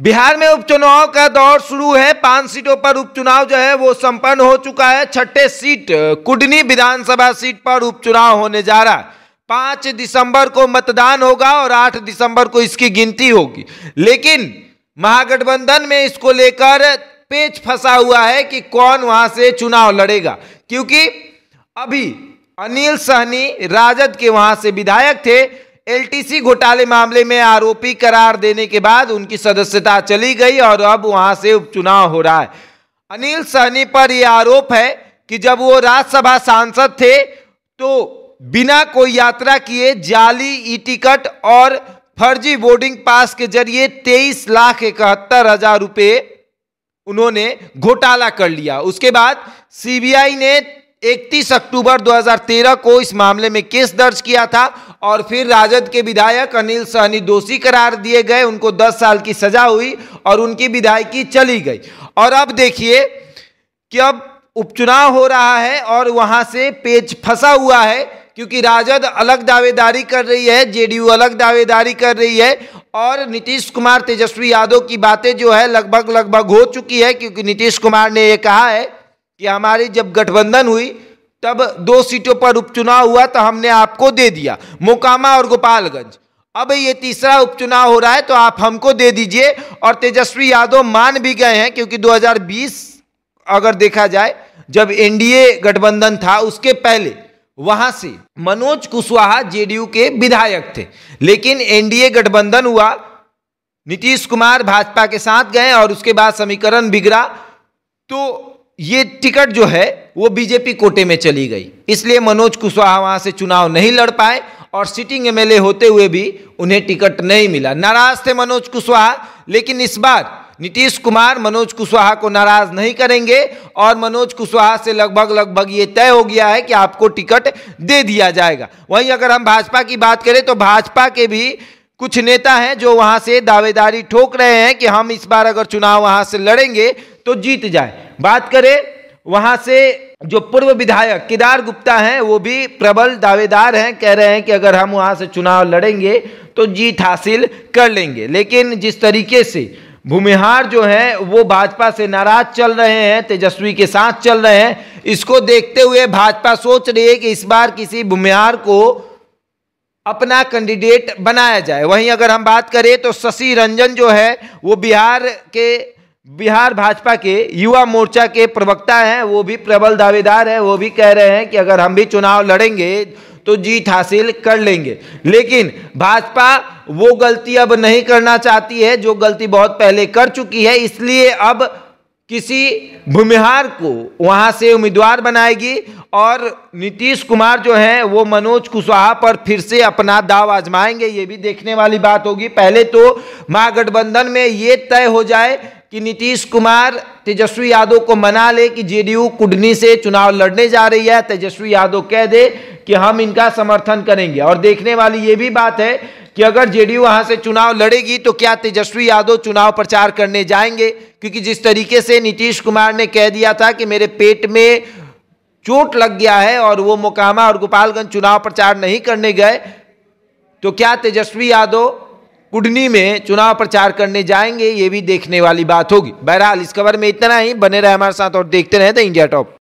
बिहार में उपचुनाव का दौर शुरू है। 5 सीटों पर उपचुनाव जो है वो संपन्न हो चुका है। 6ठे सीट कुडनी विधानसभा सीट पर उपचुनाव होने जा रहा है। 5 दिसंबर को मतदान होगा और 8 दिसंबर को इसकी गिनती होगी। लेकिन महागठबंधन में इसको लेकर पेच फंसा हुआ है कि कौन वहां से चुनाव लड़ेगा, क्योंकि अभी अनिल सहनी राजद के वहां से विधायक थे। एलटीसी घोटाले मामले में आरोपी करार देने के बाद उनकी सदस्यता चली गई और अब वहां से उपचुनाव हो रहा है। अनिल सहनी पर यह आरोप है कि जब वो राज्यसभा सांसद थे तो बिना कोई यात्रा किए जाली ई टिकट और फर्जी बोर्डिंग पास के जरिए 23,71,000 रुपए उन्होंने घोटाला कर लिया। उसके बाद सीबीआई ने 31 अक्टूबर 2013 को इस मामले में केस दर्ज किया था और फिर राजद के विधायक अनिल सहनी दोषी करार दिए गए। उनको 10 साल की सजा हुई और उनकी विधायकी चली गई। और अब देखिए कि अब उपचुनाव हो रहा है और वहां से पेच फंसा हुआ है, क्योंकि राजद अलग दावेदारी कर रही है, जेडीयू अलग दावेदारी कर रही है और नीतीश कुमार तेजस्वी यादव की बातें जो है लगभग हो चुकी है। क्योंकि नीतीश कुमार ने यह कहा है कि हमारी जब गठबंधन हुई तब 2 सीटों पर उपचुनाव हुआ तो हमने आपको दे दिया, मोकामा और गोपालगंज। अब ये तीसरा उपचुनाव हो रहा है तो आप हमको दे दीजिए। और तेजस्वी यादव मान भी गए हैं, क्योंकि 2020 अगर देखा जाए जब एनडीए गठबंधन था उसके पहले वहां से मनोज कुशवाहा जेडीयू के विधायक थे। लेकिन एनडीए गठबंधन हुआ, नीतीश कुमार भाजपा के साथ गए और उसके बाद समीकरण बिगड़ा तो ये टिकट जो है वो बीजेपी कोटे में चली गई। इसलिए मनोज कुशवाहा वहां से चुनाव नहीं लड़ पाए और सिटिंग एमएलए होते हुए भी उन्हें टिकट नहीं मिला। नाराज थे मनोज कुशवाहा, लेकिन इस बार नीतीश कुमार मनोज कुशवाहा को नाराज नहीं करेंगे और मनोज कुशवाहा से लगभग ये तय हो गया है कि आपको टिकट दे दिया जाएगा। वहीं अगर हम भाजपा की बात करें तो भाजपा के भी कुछ नेता हैं जो वहां से दावेदारी ठोक रहे हैं कि हम इस बार अगर चुनाव वहां से लड़ेंगे तो जीत जाए। बात करें वहां से जो पूर्व विधायक केदार गुप्ता हैं, वो भी प्रबल दावेदार हैं, कह रहे हैं कि अगर हम वहां से चुनाव लड़ेंगे तो जीत हासिल कर लेंगे। लेकिन जिस तरीके से भूमिहार जो है वो भाजपा से नाराज चल रहे हैं, तेजस्वी के साथ चल रहे हैं, इसको देखते हुए भाजपा सोच रही है कि इस बार किसी भूमिहार को अपना कैंडिडेट बनाया जाए। वहीं अगर हम बात करें तो शशि रंजन जो है वो बिहार भाजपा के युवा मोर्चा के प्रवक्ता हैं, वो भी प्रबल दावेदार है। वो भी कह रहे हैं कि अगर हम भी चुनाव लड़ेंगे तो जीत हासिल कर लेंगे। लेकिन भाजपा वो गलती अब नहीं करना चाहती है जो गलती बहुत पहले कर चुकी है। इसलिए अब किसी भूमिहार को वहां से उम्मीदवार बनाएगी और नीतीश कुमार जो है वो मनोज कुशवाहा पर फिर से अपना दाव आजमाएंगे। ये भी देखने वाली बात होगी। पहले तो महागठबंधन में ये तय हो जाए कि नीतीश कुमार तेजस्वी यादव को मना ले कि जेडीयू कुडनी से चुनाव लड़ने जा रही है, तेजस्वी यादव कह दे कि हम इनका समर्थन करेंगे। और देखने वाली ये भी बात है कि अगर जेडीयू वहां से चुनाव लड़ेगी तो क्या तेजस्वी यादव चुनाव प्रचार करने जाएंगे, क्योंकि जिस तरीके से नीतीश कुमार ने कह दिया था कि मेरे पेट में चोट लग गया है और वो मोकामा और गोपालगंज चुनाव प्रचार नहीं करने गए, तो क्या तेजस्वी यादव कुडनी में चुनाव प्रचार करने जाएंगे, ये भी देखने वाली बात होगी। बहरहाल इस खबर में इतना ही। बने रहे हमारे साथ और देखते रहे द इंडिया टॉप।